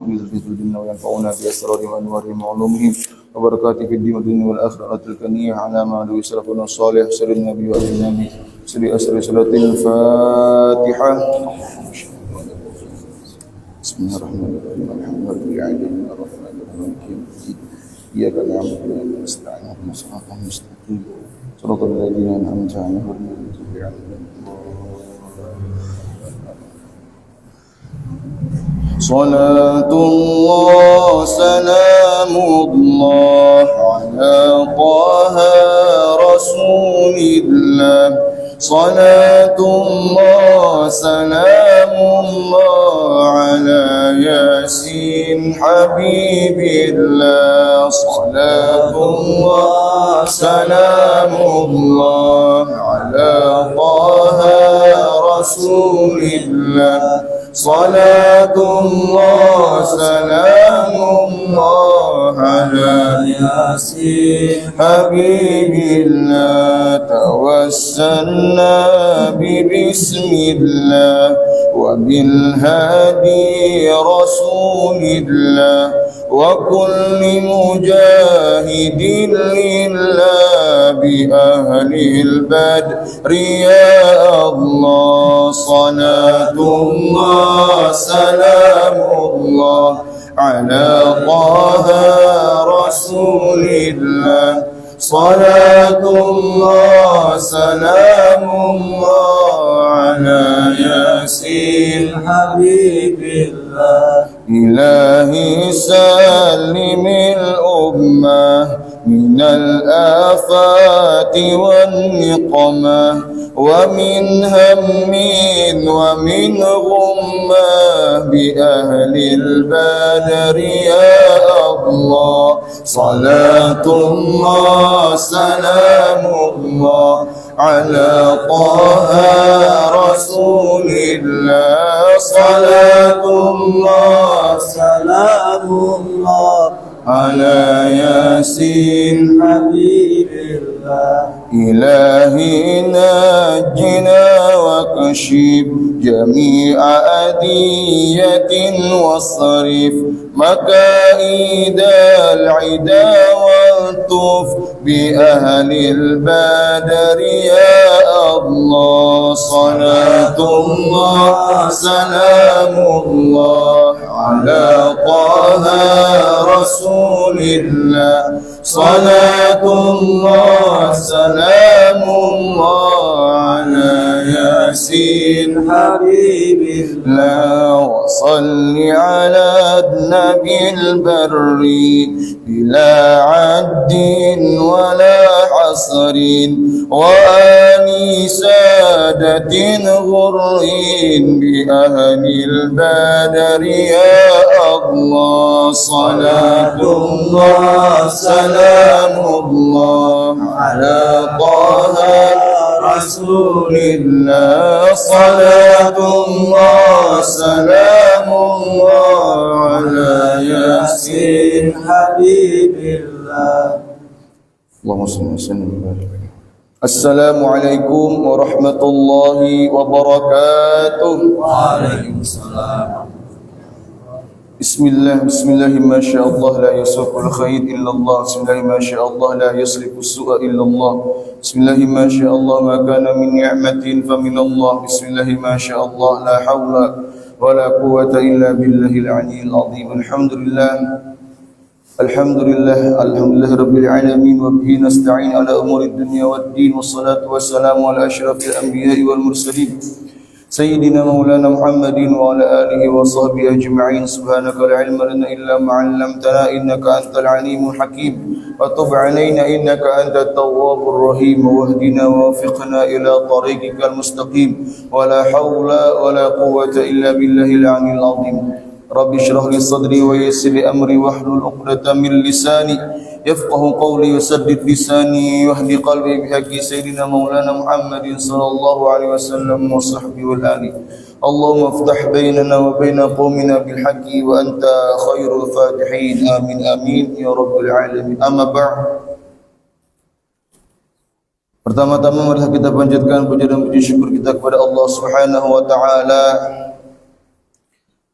بذرية الجنة وينفعنا بأسرارهم وأنوارهم وعلومهم وبركاته في الدين والدنيا والآخرة تلك النية على ما له سلفنا الصالح سر النبي والنبي سر أسر صلاة الفاتحة. بسم الله الرحمن الرحيم الحمد لله العالمين الرحمن الرحيم إياك نعبد وإياك نستعين اهدنا الصراط المستقيم صراط الذين أنعمت عليهم غير المغضوب عليهم. صلاة الله سلام الله على طه رسول الله صلاة الله سلام الله على ياسين حبيب الله صلاة الله سلام الله على طه رسول الله صلاة الله سلام الله على ياسين حبيب الله توسلنا ببسم الله وبالهادي رسول الله وكل مجاهد لله بأهل البدر يا الله صلاة الله سلام الله على طه رسول الله صلاة الله سلام الله على ياسين حبيب الله إلهي سلم الأمة من الآفات والنقمة ومن هم ومن غمة بأهل البدر يا الله صلاة الله سلام الله على طه رسول الله صلاة الله سلام الله على ياسين حبيب الله إلهي نجنا واكشف جميع أذية واصرف مكائد العدا والطف بأهل البدر يا الله صلاة الله سلام الله على طه رسول الله صلاة الله سلام الله على ياسين حبيب الله وصل على النبي البري بلا عد ولا حصر وآل سادة غر بأهل البدر يا الله صلاة الله سلام الله على طه رسول الله صلاة الله سلام الله على ياسين حبيب الله اللهم صل وسلم وبارك. Assalamualaikum warahmatullahi wabarakatuh. Waalaikumsalam. Bismillah, bismillah, masyaallah la yasriqul khair illallah. Bismillah, masyaallah la yasriqus su'a illallah. Bismillah, masyaallah ma kana min ni'matin fa min Allah. Bismillah, masyaallah la haula wala quwwata illa billahil aliyyil azim. Alhamdulillah rabbil alamin wa bihi nasta'in ala umuri dunya waddin wassalatu wassalamu ala asyrafil anbiya'i wal mursalin sayyidina maulana Muhammadin wa ala alihi wa sahbihi ajma'in. Subhanaka la ilma lana illa ma 'allamtana innaka antal alimul hakim wa tub 'alaina innaka antat tawwabur rahim wahdina wa waffiqna ila tariqikal mustaqim wa la hawla wa la quwwata illa billahil 'aliyyil 'azim. Rabbi shrah li sadri wa yassir li amri wahlul 'uqdatam min lisani yafqahu qawli wasaddid lisani wahdi qalbi bihaqqi sayyidina maulana Muhammadin sallallahu alaihi wasallam wa sahbihi wal ali. Allahumma iftah bainana wa baina qaumina bil haqqi wa anta khairul fatihin. Amin amin ya rabbil alamin. Amma ba'd. Pertama-tama mari kita panjatkan puja dan puji syukur kita kepada Allah Subhanahu wa taala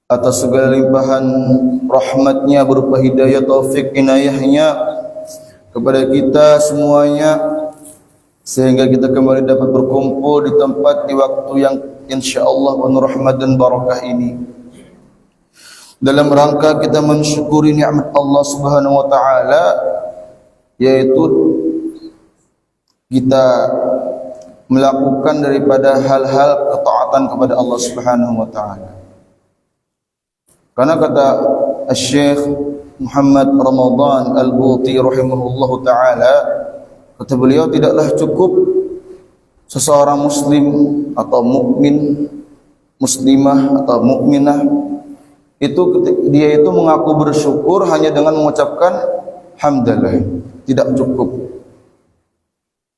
atas segala limpahan rahmatnya berupa hidayah, taufik, inayahnya kepada kita semuanya, sehingga kita kembali dapat berkumpul di tempat, di waktu yang insyaallah penuh rahmat dan barakah ini, dalam rangka kita mensyukuri nikmat Allah Subhanahu wa taala, yaitu kita melakukan daripada hal-hal ketaatan kepada Allah Subhanahu wa taala. Karena kata Syekh Muhammad Ramadan Al-Buti rahimahullahu taala, kata beliau, tidaklah cukup seseorang muslim atau mukmin, muslimah atau mukminah itu dia itu mengaku bersyukur hanya dengan mengucapkan hamdalah. Tidak cukup.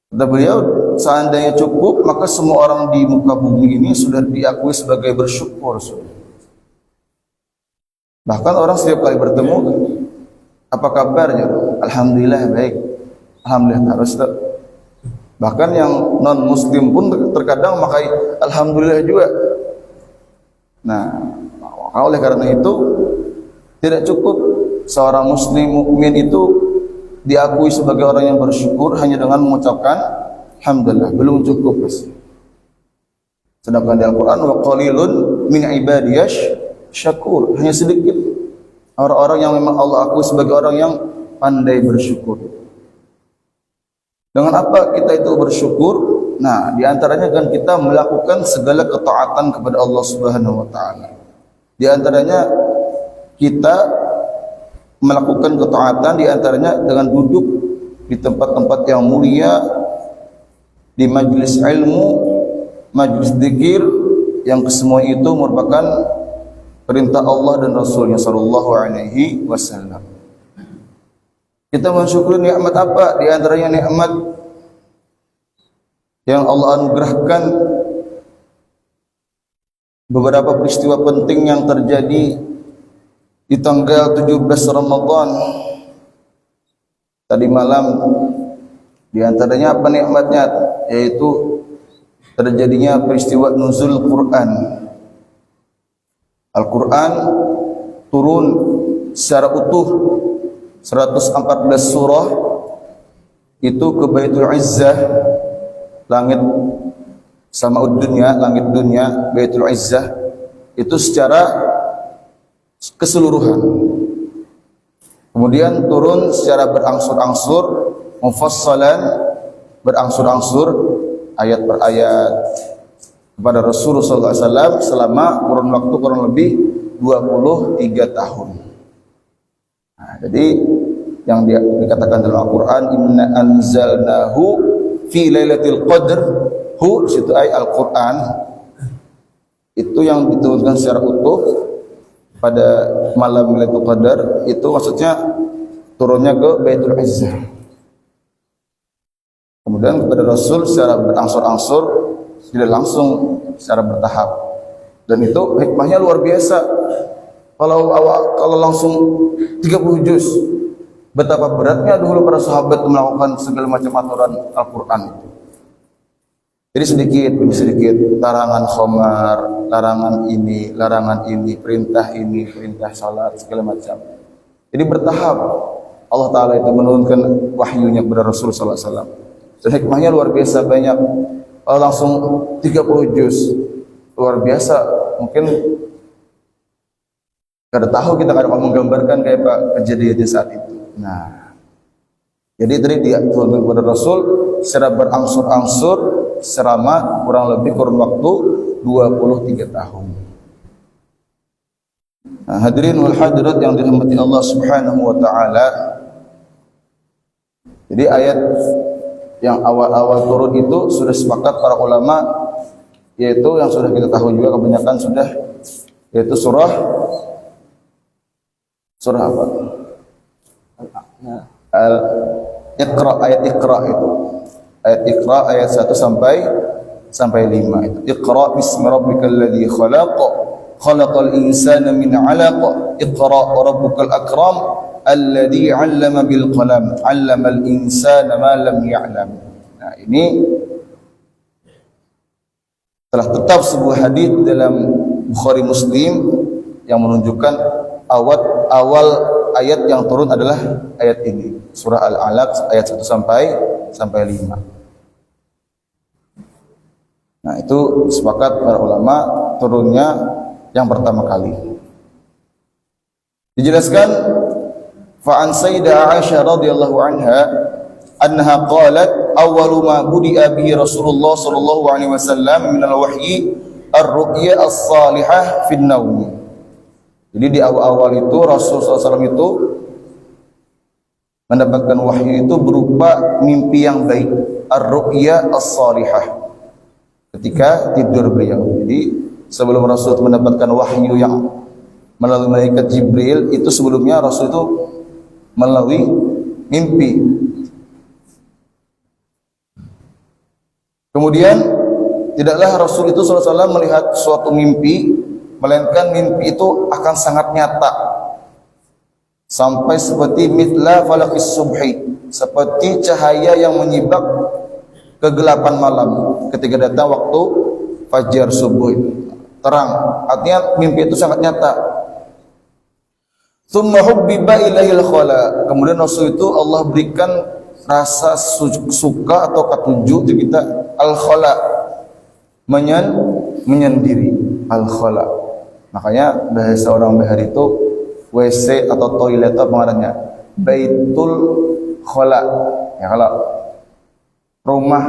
Kata beliau, seandainya cukup, maka semua orang di muka bumi ini sudah diakui sebagai bersyukur. Bahkan orang setiap kali bertemu, apa kabarnya? Alhamdulillah baik. Alhamdulillah harus. Bahkan yang non muslim pun terkadang memakai alhamdulillah juga. Nah, oleh karena itu tidak cukup seorang muslim mukmin itu diakui sebagai orang yang bersyukur hanya dengan mengucapkan alhamdulillah, belum cukup. Sedangkan di Al-Qur'an, wa qalilun min ibadiyash syakur, hanya sedikit orang-orang yang memang Allah akui sebagai orang yang pandai bersyukur. Dengan apa kita itu bersyukur? Nah, di antaranya kan kita melakukan segala ketaatan kepada Allah Subhanahu wa taala. Di antaranya kita melakukan ketaatan, di antaranya dengan duduk di tempat-tempat yang mulia, di majlis ilmu, majlis zikir, yang kesemua itu merupakan perintah Allah dan Rasulnya sallallahu alaihi wasallam. Kita mensyukuri nikmat apa? Di antaranya nikmat yang Allah anugerahkan, beberapa peristiwa penting yang terjadi di tanggal 17 Ramadan tadi malam. Di antaranya apa nikmatnya? Yaitu terjadinya peristiwa nuzul Quran. Al-Quran turun secara utuh 114 surah itu ke Baitul Izzah, langit sama'ud dunya, langit dunia, Baitul Izzah, itu secara keseluruhan. Kemudian turun secara berangsur-angsur, mufassalan, berangsur-angsur, ayat per ayat, kepada Rasulullah SAW selama kurun waktu kurang lebih 23 tahun. Nah, jadi yang dikatakan dalam Al-Quran, inna anzalnahu fi lailatul qadr, hu situ ay Al-Quran, itu yang diturunkan secara utuh pada malam Lailatul Qadar, itu maksudnya turunnya ke Baitul Izzah. Kemudian kepada Rasul secara berangsur-angsur, tidak langsung, secara bertahap. Dan itu hikmahnya luar biasa. Kalau langsung 30 juz, betapa beratnya dulu para sahabat melakukan segala macam aturan Al-Quran itu. Jadi sedikit demi sedikit, larangan khamar, larangan ini, perintah salat, segala macam. Jadi bertahap Allah Ta'ala itu menurunkan wahyunya kepada Rasul sallallahu alaihi wasallam. Dan hikmahnya luar biasa banyak. Kalau langsung 30 juz, luar biasa. Mungkin kada tahu kita kadang menggambarkan kayak apa kejadian saat itu. Nah, jadi tadi dia turun kepada Rasul secara berangsur-angsur selama kurang lebih kurun waktu 23 tahun. Nah, hadirin wal hadirat yang dirahmati Allah Subhanahu wa taala. Jadi ayat yang awal-awal turun itu sudah sepakat para ulama, yaitu yang sudah kita tahu juga kebanyakan sudah, yaitu surah apa? Iqra, ayat Iqra itu. Ayat Iqra ayat 1 sampai 5 itu. Iqra bismi rabbikal ladzi khalaq, khalaqal insana min 'alaq, Iqra wa rabbukal akram, alladzi 'allama bil qalam, 'allamal insana ma lam ya'lam. Nah, ini telah tetap sebuah hadis dalam Bukhari Muslim yang menunjukkan awal ayat yang turun adalah ayat ini, surah Al-Alaq ayat 1 sampai 5. Nah, itu sepakat para ulama turunnya yang pertama kali. Dijelaskan fa'an Sayyidah Aisyah radhiyallahu anha annaha qalat awwalu ma budi'a bihi Rasulullah sallallahu alaihi wasallam min al-wahyi ar-ru'ya as-salihah fi an-naum. Jadi di awal-awal itu Rasulullah SAW itu mendapatkan wahyu itu berupa mimpi yang baik, ar-ru'ya as-salihah, ketika tidur beliau. Jadi sebelum Rasul mendapatkan wahyu yang melalui malaikat Jibril, itu sebelumnya Rasul itu melalui mimpi. Kemudian tidaklah Rasul itu SAW melihat suatu mimpi, melainkan mimpi itu akan sangat nyata, sampai seperti mithla falaqis subhi, seperti cahaya yang menyibak kegelapan malam ketika datang waktu fajar subuh, terang. Artinya mimpi itu sangat nyata. Tsumma hubbiba ilaihil khala, kemudian Rasul itu Allah berikan rasa suka atau ketujuh di kita, al khala, menyendiri, al khala. Makanya bahasa orang Bahar itu WC atau toilet itu pengarangnya Baitul Khala. Ya, kalau rumah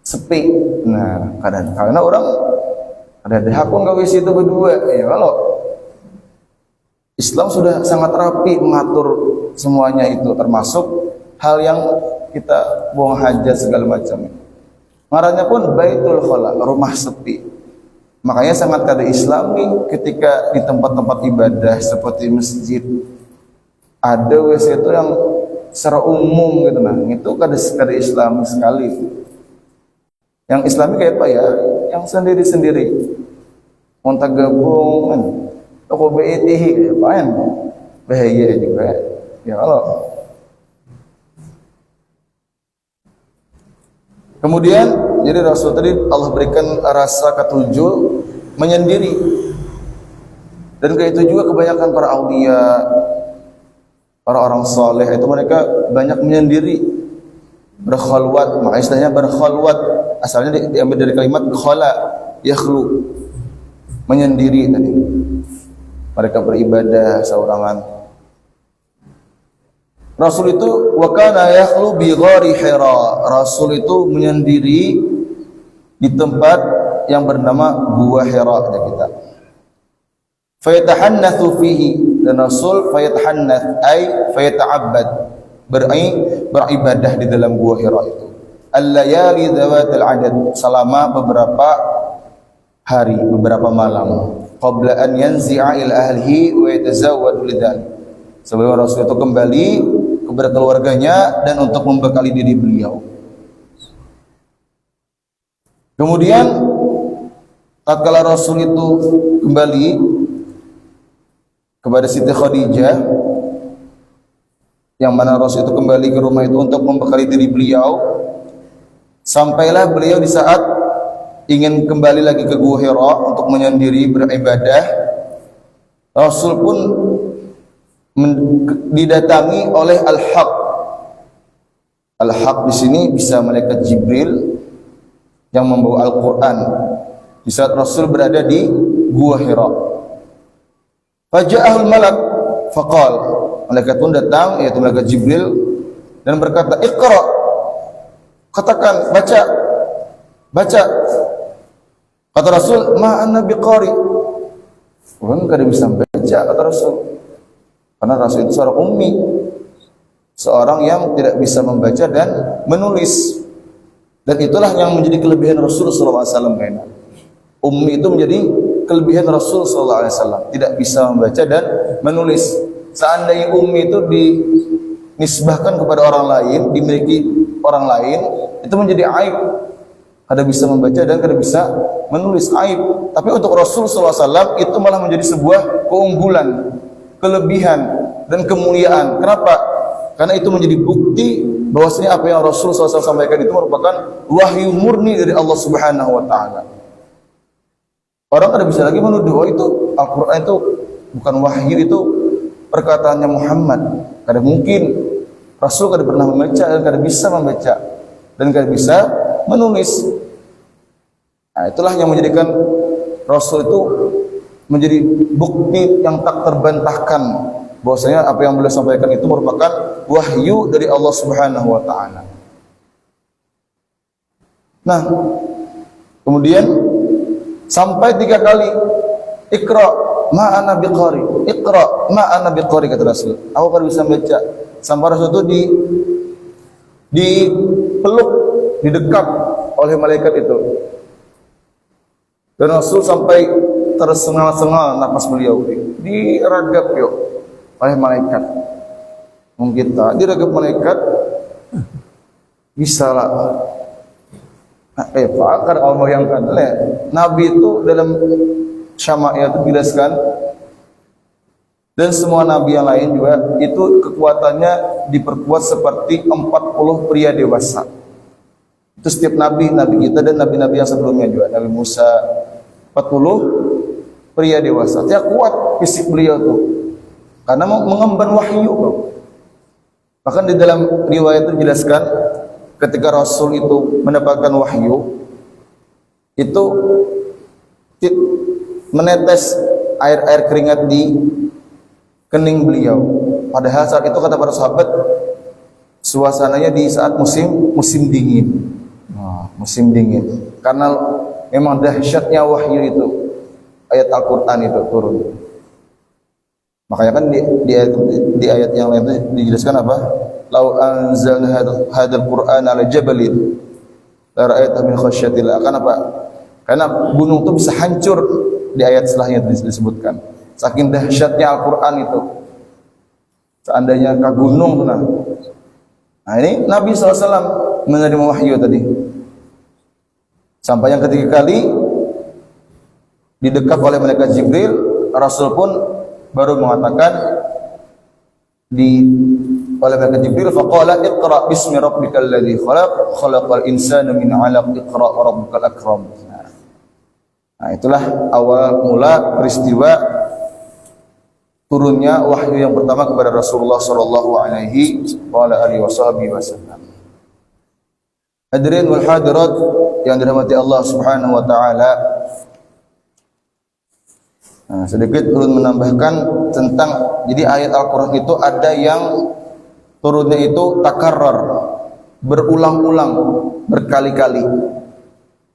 sepi. Nah, karena orang ada hak pun enggak WC itu berdua. Ya, kalau Islam sudah sangat rapi mengatur semuanya itu, termasuk hal yang kita buang hajat segala macam. Marahnya pun Baitul Khala, rumah sepi. Makanya sangat kada Islami ketika di tempat-tempat ibadah seperti masjid ada WC itu yang secara umum gitu, nah itu kada Islami sekali. Yang Islami kayak apa ya? Yang sendiri-sendiri. Monta gabung kan. Toko BET apaan? Bahaya juga. Ya kalau. Kemudian jadi Rasul tadi Allah berikan rasa ketujuh menyendiri. Dan kayak itu juga kebanyakan para aulia, orang-orang soleh itu mereka banyak menyendiri, berkhalwat. Maka istilahnya berkhalwat asalnya diambil dari kalimat khala, yakhlu, menyendiri tadi. Mereka beribadah seorangan. Rasul itu wa kana yakhlu bi ghari Hira. Rasul itu menyendiri di tempat yang bernama Gua Hira ada kita. Fa yatahannatsu fihi, dan Rasul fa yatahannath ay fa yata'abbad, beribadah di dalam Gua Hira itu. Al-layali dzawatil adad, selama beberapa hari, beberapa malam. Qabla an yanzi'a ila ahlihi wa yatazawwadu lidzalik. Sebelum Rasul itu kembali kepada keluarganya dan untuk membekali diri beliau. Kemudian tatkala Rasul itu kembali kepada Siti Khadijah, yang mana Rasul itu kembali ke rumah itu untuk membekali diri beliau, sampailah beliau di saat ingin kembali lagi ke Gua Hira untuk menyendiri beribadah. Rasul pun didatangi oleh Al-Haq. Al-Haq di sini bisa malaikat Jibril yang membawa Al-Qur'an. Di saat Rasul berada di Gua Hira, faja'ahul malak faqal, malaikat pun datang, yaitu malaikat Jibril, dan berkata, Iqra, katakan, baca. Kata Rasul, ma anna biqari, bukan kada bisa baca, kata Rasul. Karena Rasul itu seorang ummi, seorang yang tidak bisa membaca dan menulis. Dan itulah yang menjadi kelebihan Rasul SAW. Ummi itu menjadi kelebihan Rasul SAW, tidak bisa membaca dan menulis. Seandainya ummi itu dinisbahkan kepada orang lain, dimiliki orang lain, itu menjadi aib. Kada bisa membaca dan kada bisa menulis, aib. Tapi untuk Rasul SAW itu malah menjadi sebuah keunggulan, kelebihan dan kemuliaan. Kenapa? Karena itu menjadi bukti bahwasanya apa yang Rasul SAW sampaikan itu merupakan wahyu murni dari Allah Subhanahu wa taala. Orang kada bisa lagi menuduh oh itu Al-Quran itu bukan wahyu, itu perkataannya Muhammad. Kada mungkin, Rasul kada pernah membaca dan kada bisa membaca dan kada bisa menulis. Nah, itulah yang menjadikan Rasul itu menjadi bukti yang tak terbantahkan bahwasanya apa yang beliau sampaikan itu merupakan wahyu dari Allah Subhanahu wa taala. Nah, kemudian sampai 3 kali Iqra ma ana biqari, Iqra ma ana biqari, kata Rasul. Aku kan bisa baca. Sampai Rasul itu dipeluk, didekap oleh malaikat itu. Dan Rasul sampai tersengal-sengal napas beliau, diragap yuk oleh malaikat. Mungkin tak diragap malaikat bisa lah. Fakar Allah bayangkan, Nabi itu dalam Syama'iyah itu dijelaskan, dan semua Nabi yang lain juga itu kekuatannya diperkuat seperti 40 pria dewasa. Itu setiap Nabi kita dan Nabi-Nabi yang sebelumnya juga. Nabi Musa 40 pria dewasa. Dia kuat fisik beliau tuh karena mengemban wahyu. Bahkan di dalam riwayat itu dijelaskan ketika Rasul itu mendapatkan wahyu, itu menetes air keringat di kening beliau. Padahal saat itu kata para sahabat, suasananya di saat musim dingin. Musim dingin. Karena memang dahsyatnya wahyu itu, ayat Al-Quran itu turun. Makanya kan di ayat yang lain itu dijelaskan apa? Lau anzalna hadzal Qur'an ala jabalin la ra'aita min khasyatillah. Kenapa? Karena gunung itu bisa hancur, di ayat setelahnya disebutkan. Saking dahsyatnya Al-Qur'an itu. Seandainya ke gunung nah. Nah, ini Nabi SAW menerima wahyu tadi. Sampai yang ketiga kali didekap oleh malaikat Jibril, Rasul pun baru mengatakan oleh malaikat Jibril, faqala iqra bismi rabbikal ladzi khalaq khalaqal insana min 'alaq iqra wa rabbukal akram. Nah, itulah awal mula peristiwa turunnya wahyu yang pertama kepada Rasulullah sallallahu alaihi wasallam. Hadirin wal hadirat yang dirahmati Allah Subhanahu wa taala. Nah, sedikit ulun menambahkan tentang, jadi ayat Al-Qur'an itu ada yang turunnya itu takarrar, berulang-ulang, berkali-kali.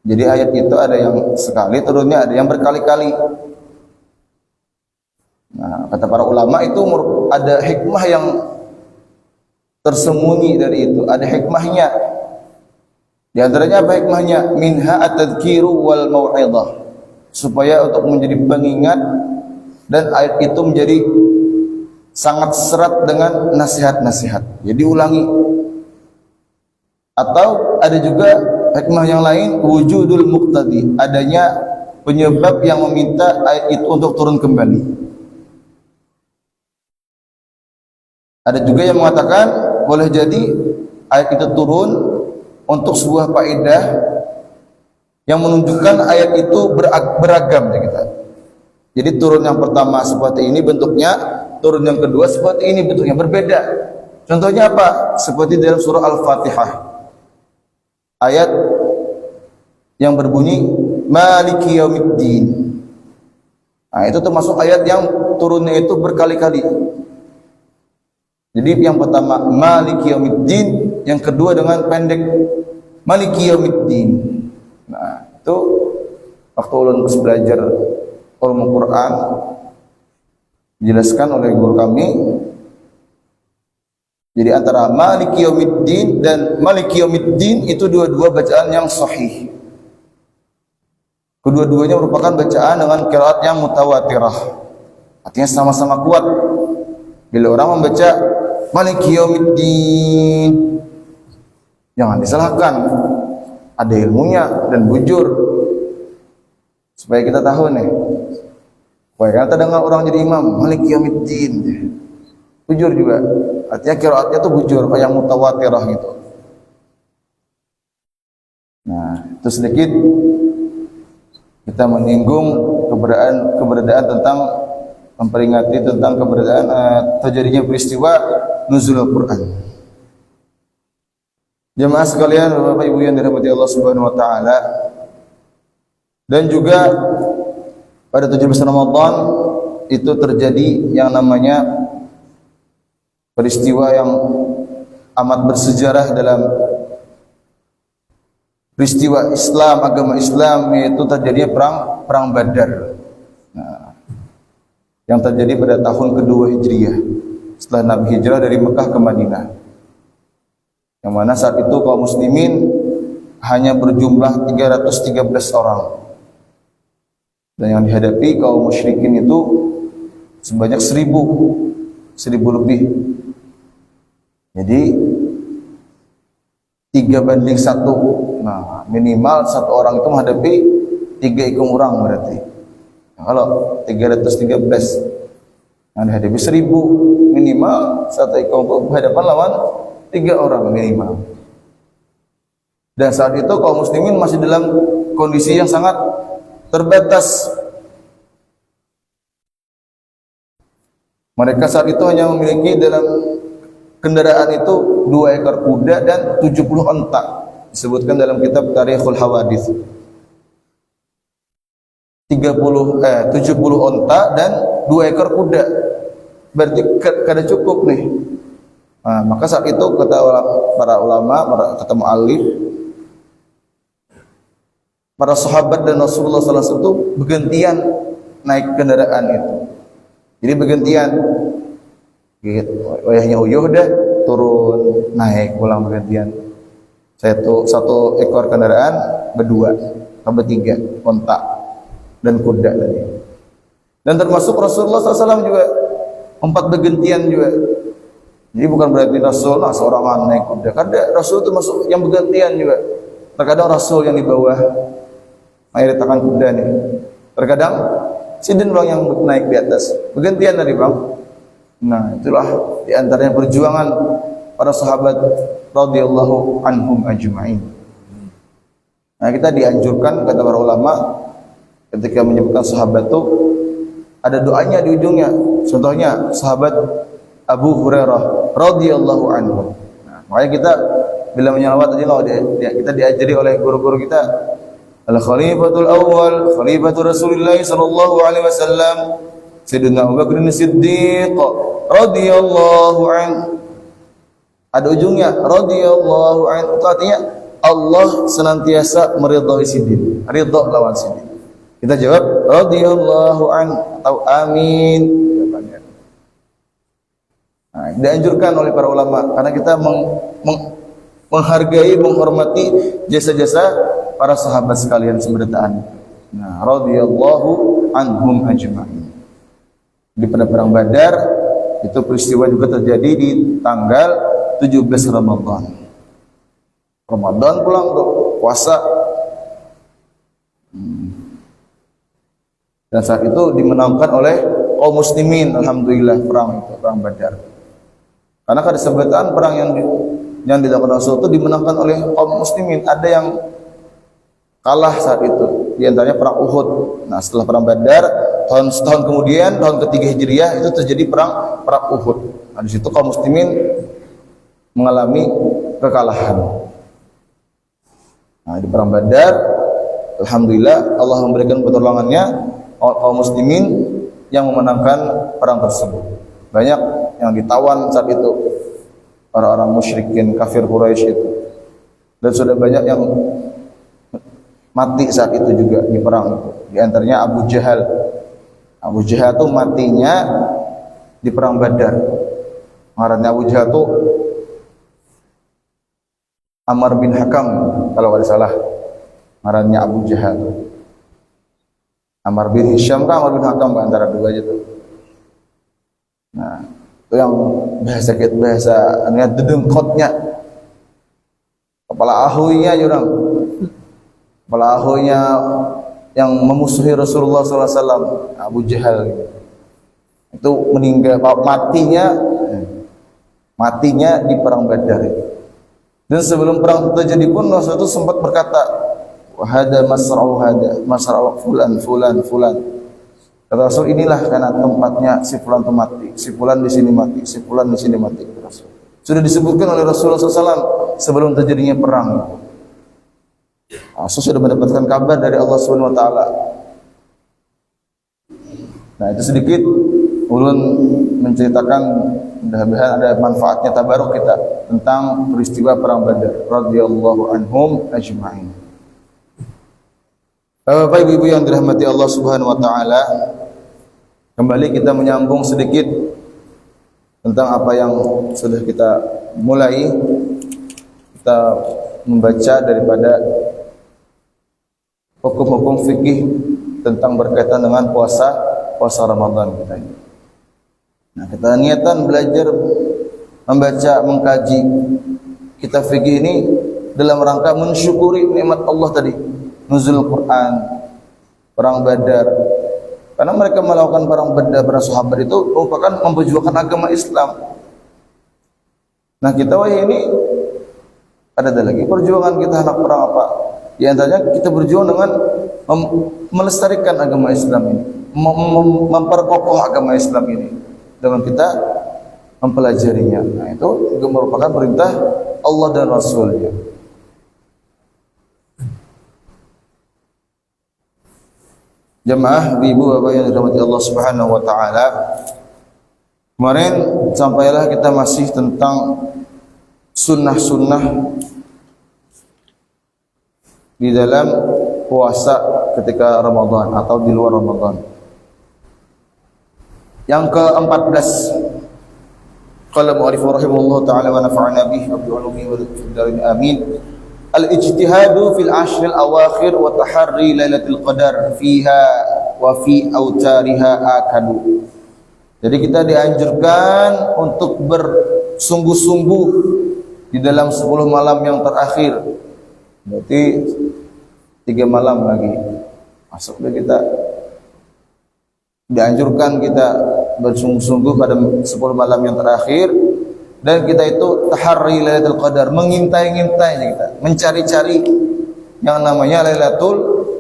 Jadi ayat itu ada yang sekali turunnya, ada yang berkali-kali. Nah, kata para ulama itu ada hikmah yang tersembunyi dari itu, ada hikmahnya. Di antaranya apa hikmahnya? Minha at-tadhkiru wal mau'izah, supaya untuk menjadi pengingat, dan ayat itu menjadi sangat serat dengan nasihat-nasihat. Jadi ulangi. Atau ada juga hikmah yang lain, wujudul muqtadi, adanya penyebab yang meminta ayat itu untuk turun kembali. Ada juga yang mengatakan boleh jadi ayat itu turun untuk sebuah faedah yang menunjukkan ayat itu beragam kita. Jadi turun yang pertama seperti ini bentuknya, turun yang kedua seperti ini bentuknya, berbeda. Contohnya apa? Seperti dalam surah Al-Fatihah, ayat yang berbunyi Maliki Yaumiddin. Nah, itu termasuk ayat yang turunnya itu berkali-kali. Jadi yang pertama Maliki Yaumiddin, yang kedua dengan pendek Maliki Yaumiddin. Nah, itu waktu ulun belajar ulumul Quran dijelaskan oleh guru kami. Jadi antara Maliki Yaumiddin dan Maliki Yaumiddin itu dua-dua bacaan yang sahih. Kedua-duanya merupakan bacaan dengan qiraat yang mutawatirah. Artinya sama-sama kuat. Bila orang membaca Maliki Yaumiddin, jangan disalahkan, ada ilmunya dan bujur, supaya kita tahu nih. Supaya kita dengar orang jadi imam Maliki Yaumiddin, bujur juga. Artinya qiraatnya itu bujur, yang mutawatirah gitu. Nah, itu sedikit kita menyinggung keberadaan tentang memperingati tentang keberadaan terjadinya peristiwa nuzul Al-Quran. Jemaah sekalian, Bapak Ibu yang dirahmati Allah Subhanahu wa taala, dan juga pada 17 Ramadan itu terjadi yang namanya peristiwa yang amat bersejarah dalam peristiwa Islam, agama Islam, yaitu terjadinya perang Badar. Nah, yang terjadi pada tahun kedua Hijriah setelah Nabi hijrah dari Mekah ke Madinah. Yang mana saat itu kaum muslimin hanya berjumlah 313 orang. Dan yang dihadapi kaum musyrikin itu sebanyak 1000 lebih. Jadi 3:1. Nah, minimal satu orang itu menghadapi 3 ekor orang berarti. Nah, kalau 313 yang dihadapi 1000, minimal satu ekor berhadapan lawan 3 orang minimal. Dan saat itu kaum muslimin masih dalam kondisi yang sangat terbatas. Mereka saat itu hanya memiliki dalam kendaraan itu 2 ekor kuda dan 70 onta. Disebutkan dalam kitab Tarikhul Hawadits. 70 onta dan 2 ekor kuda. Berarti kada cukup nih. Nah, maka saat itu kata para ulama, kata muallif, para sahabat dan Rasulullah SAW itu bergantian naik kendaraan itu. Jadi bergantian. Wayahnya uyuh dah turun naik pulang bergantian. Satu ekor kendaraan berdua atau bertiga onta dan kuda tadi. Dan termasuk Rasulullah SAW juga 4 bergantian juga. Jadi bukan berarti Rasul seorang naik kuda. Kada, Rasul itu masuk yang bergantian juga. Terkadang Rasul yang di bawah mayoritaskan kuda nih. Terkadang sidin bang yang naik di atas. Bergantian tadi bang. Nah, itulah di antaranya perjuangan para sahabat radhiyallahu anhum ajma'in. Nah, kita dianjurkan kata para ulama ketika menyebutkan sahabat itu ada doanya di ujungnya. Contohnya sahabat Abu Hurairah radhiyallahu anhu. Nah, makanya kita bila menyalawat kita diajari oleh guru-guru kita Al-Khalifatul Awwal, Khalifatul Rasulullah sallallahu alaihi wasallam, Sayyidina Abu Bakar As-Siddiq radhiyallahu anhu. Ada ujungnya radhiyallahu anhu. Itu artinya Allah senantiasa meridhai siddiq. Ridha lawan siddiq. Kita jawab radhiyallahu anhu atau amin. Nah, dianjurkan oleh para ulama karena kita menghargai, menghormati jasa-jasa para sahabat sekalian seberdaan. Nah, radhiyallahu anhum ajma'in. Di pada perang Badar itu peristiwa juga terjadi di tanggal 17 Ramadan. Ramadan pulang tuh puasa. Dan saat itu dimenangkan oleh kaum muslimin, alhamdulillah, perang Badar. Karena kada sebutan perang yang dilakukan Rasul itu dimenangkan oleh kaum muslimin. Ada yang kalah saat itu, di antaranya perang Uhud. Nah, setelah perang Badar, setahun kemudian, tahun ketiga Hijriah itu terjadi perang Uhud. Nah, di situ kaum muslimin mengalami kekalahan. Nah, di perang Badar, alhamdulillah Allah memberikan pertolongannya, kaum muslimin yang memenangkan perang tersebut. Banyak yang ditawan saat itu, orang-orang musyrikin kafir Quraisy itu. Dan sudah banyak yang mati saat itu juga di perang itu. Di antaranya Abu Jahal. Abu Jahal itu matinya di perang Badar. Ngarannya Abu Jahal itu Amr bin Hakam kalau tidak salah. Ngarannya Abu Jahal. Amr bin Hisham kan Amr bin Hakam kan, antara dua aja tuh. Nah, itu yang bahasa dedengkotnya. Kepala ahuinya jurang. Kepala ahuinya yang memusuhi Rasulullah SAW, Abu Jahal itu meninggal, matinya di perang Badar. Dan sebelum perang terjadi pun Rasul itu sempat berkata, Wa hada masra'u fulan fulan fulan. Kata Rasul, inilah karena tempatnya si fulan itu mati, si fulan di sini mati, si fulan di sini mati. Sudah disebutkan oleh Rasulullah SAW sebelum terjadinya perang. Rasul sudah mendapatkan kabar dari Allah Subhanahu Wa Taala. Nah, itu sedikit ulun menceritakan, mudah-mudahan ada manfaatnya tabaruk kita tentang peristiwa perang Badar radhiyallahu anhum ajma'in. Bapak Ibu yang dirahmati Allah Subhanahu Wa Taala, kembali kita menyambung sedikit tentang apa yang sudah kita mulai. Kita membaca daripada hukum-hukum fikih tentang berkaitan dengan puasa Ramadan kita ini. Nah, kita niatan belajar membaca, mengkaji kitab fikih ini dalam rangka mensyukuri nikmat Allah tadi, nuzul Quran, perang Badar. Karena mereka melakukan perang Badar, para sahabat itu merupakan memperjuangkan agama Islam. Nah, kita ini ada lagi perjuangan kita anak perang apa? Di antaranya kita berjuang dengan melestarikan agama Islam ini, memperkokoh agama Islam ini dengan kita mempelajarinya. Nah, itu juga merupakan perintah Allah dan Rasul-Nya. Jemaah, ibu bapak yang dirahmati Allah Subhanahu Wa Taala, kemarin sampailah kita masih tentang sunnah-sunnah di dalam puasa ketika Ramadan atau di luar Ramadan. Yang ke-14, qala mu'allif rahimahullah ta'ala wa nafa'ana bihi wa bi'ulumihi wa bi'darin amin. Al-ijtihadu fil ashr al-awakhir wa taharri lailatul qadar fiha wa fi autariha akadu. Jadi kita dianjurkan untuk bersungguh-sungguh di dalam 10 malam yang terakhir. Berarti 3 malam lagi masuk kita. Dianjurkan kita bersungguh-sungguh pada 10 malam yang terakhir, dan kita itu taharri lailatul qadar, mengintai-ngintai kita, mencari-cari yang namanya lailatul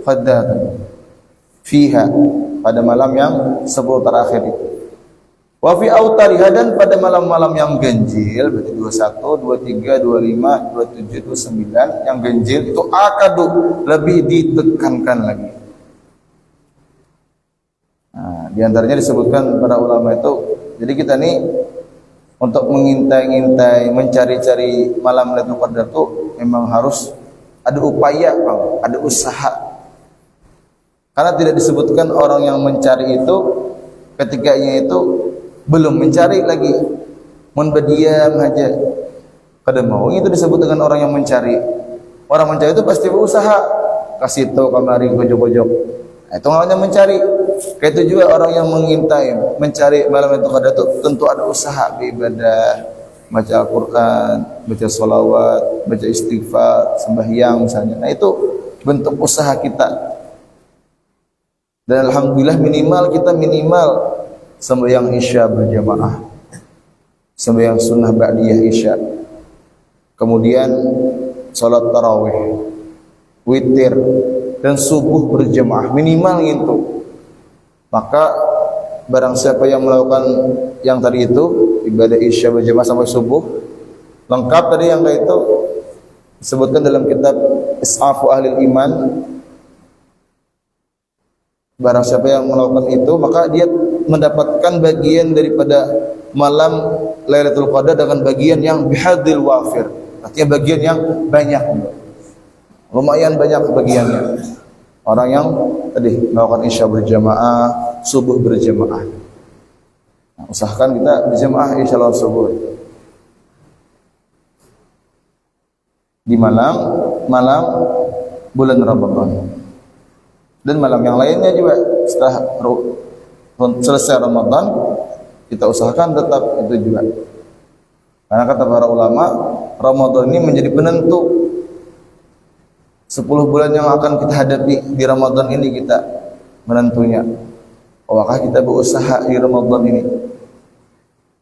qadar fiha, pada malam yang 10 terakhir itu. Wa fi autariha, dan pada malam-malam yang ganjil, berarti 21, 23, 25, 27, 29, yang ganjil itu akadu, lebih ditekankan lagi. Nah, di antaranya disebutkan para ulama itu, jadi kita nih untuk mengintai-ngintai, mencari-cari malam Lailatul Qadar itu memang harus ada upaya, ada usaha. Karena tidak disebutkan orang yang mencari itu ketikanya itu belum mencari lagi, mun berdiam aja kada mau, itu disebut dengan orang yang mencari. Orang mencari itu pasti berusaha, kasih tahu kamari gojok-gojok. Nah, itu namanya mencari. Kayak itu juga orang yang mengintai, mencari malam itu kada itu tentu ada usaha, beribadah, baca Al-Quran, baca sholawat, baca istighfar, sembahyang misalnya. Nah, itu bentuk usaha kita. Dan alhamdulillah kita minimal sembahyang isya berjamaah, sembahyang sunnah ba'diyah isya, kemudian salat tarawih, witir, dan subuh berjamaah, minimal itu. Maka barang siapa yang melakukan yang tadi itu, ibadah isya berjamaah sampai subuh, lengkap tadi yang kayak itu disebutkan dalam kitab Is'afu Ahlil Iman. Barang siapa yang melakukan itu, maka dia mendapatkan bagian daripada malam Lailatul Qadar dengan bagian yang bihadil wafir, artinya bagian yang banyak, lumayan banyak bagiannya. Orang yang tadi melakukan isya berjamaah, subuh berjamaah. Nah, usahakan kita berjamaah isya lawan subuh di malam bulan Ramadan. Dan malam yang lainnya juga setelah selesai Ramadan kita usahakan tetap itu juga. Karena kata para ulama, Ramadan ini menjadi penentu 10 bulan yang akan kita hadapi. Di Ramadan ini kita menentunya, apakah kita berusaha di Ramadan ini.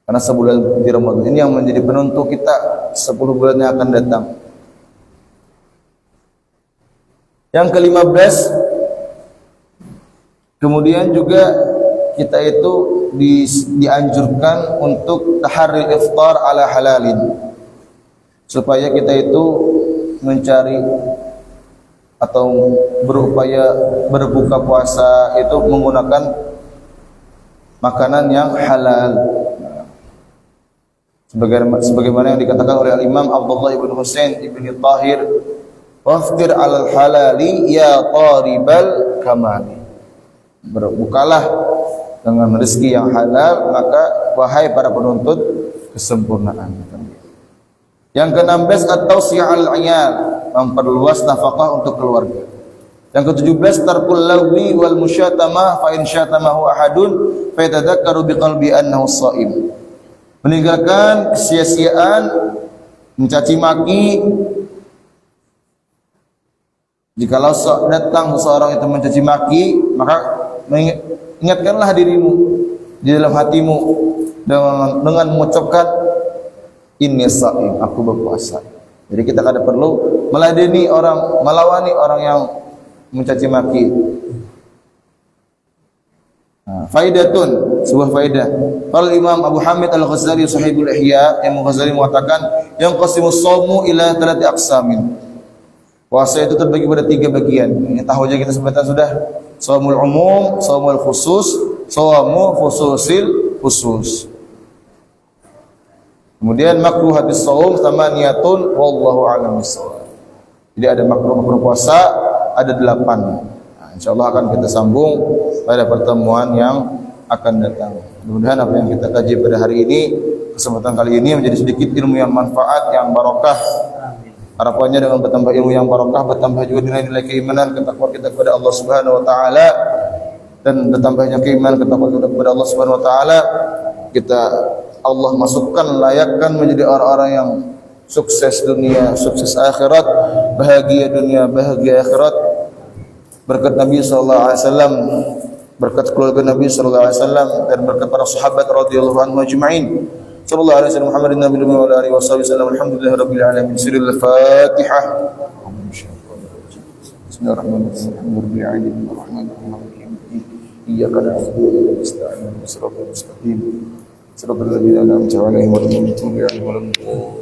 Karena sebulan di Ramadan ini yang menjadi penentu kita 10 bulan yang akan datang. Yang ke-15, kemudian juga kita itu dianjurkan untuk taharril iftar ala halalin, supaya kita itu mencari atau berupaya berbuka puasa itu menggunakan makanan yang halal, sebagaimana yang dikatakan oleh Imam Abdullah ibn Husain ibn Tahir, waftir alal halali ya qaribal kamali, berbukalah dengan rezeki yang halal, maka wahai para penuntut kesempurnaan. Yang ke-16 at-tawsiyah al-'iyal, memperluas nafkah untuk keluarga. Yang ke-17 tarkul lagwi wal musyatamah fa in syatamahu ahadun fa yatadhakkaru biqalbi annahu shaim. Meninggalkan kesia-siaan, mencaci maki. Jikalau datang seseorang itu mencaci maki, maka ingatkanlah dirimu di dalam hatimu dengan mengucapkan inni shaim, aku berpuasa. Jadi kita kada perlu meladeni orang, melawani orang yang mencaci maki. Faidatun, sebuah faidah. Qala Imam Abu Hamid Al-Ghazali Sahibul Ihya, Imam Ghazali mengatakan yang qasimus shaumu ila 3 aqsamin. Puasa itu terbagi pada 3 bagian. Ini tahu aja kita sebutkan sudah. Shaumul umum, shaumul khusus, shaumu khususil khusus. Kemudian makruhatis shaum tsamaniyatun wallahu a'lam bissawab. Jadi ada makruh puasa, ada 8. Nah, insyaallah akan kita sambung pada pertemuan yang akan datang. Mudah-mudahan apa yang kita kaji pada hari ini, kesempatan kali ini menjadi sedikit ilmu yang manfaat, yang barokah. Harapannya dengan bertambah ilmu yang barokah, bertambah juga nilai-nilai keimanan, ketakwaan kita kepada Allah Subhanahu wa taala, dan bertambahnya keimanan, ketakwaan kita kepada Allah Subhanahu wa taala, kita Allah masukkan, layakkan menjadi orang-orang yang sukses dunia, sukses akhirat, bahagia dunia, bahagia akhirat. Berkat Nabi sallallahu alaihi wasallam, berkat keluarga Nabi sallallahu alaihi wasallam, dan berkat para sahabat radhiyallahu anhum ajma'in. Sallallahu alaihi wasallam Muhammadin nabiyyi wa ala alihi wasallam. Alhamdulillahirabbil alamin. Sirrul Fatihah. Bismillahirrahmanirrahim. Alhamdulillahirrahmanirrahim. Iyyaka na'budu wa iyyaka nasta'in. Shiratal mustaqim. Shiratal ladzina an'amta 'alaihim ghairil maghdubi 'alaihim waladdallin.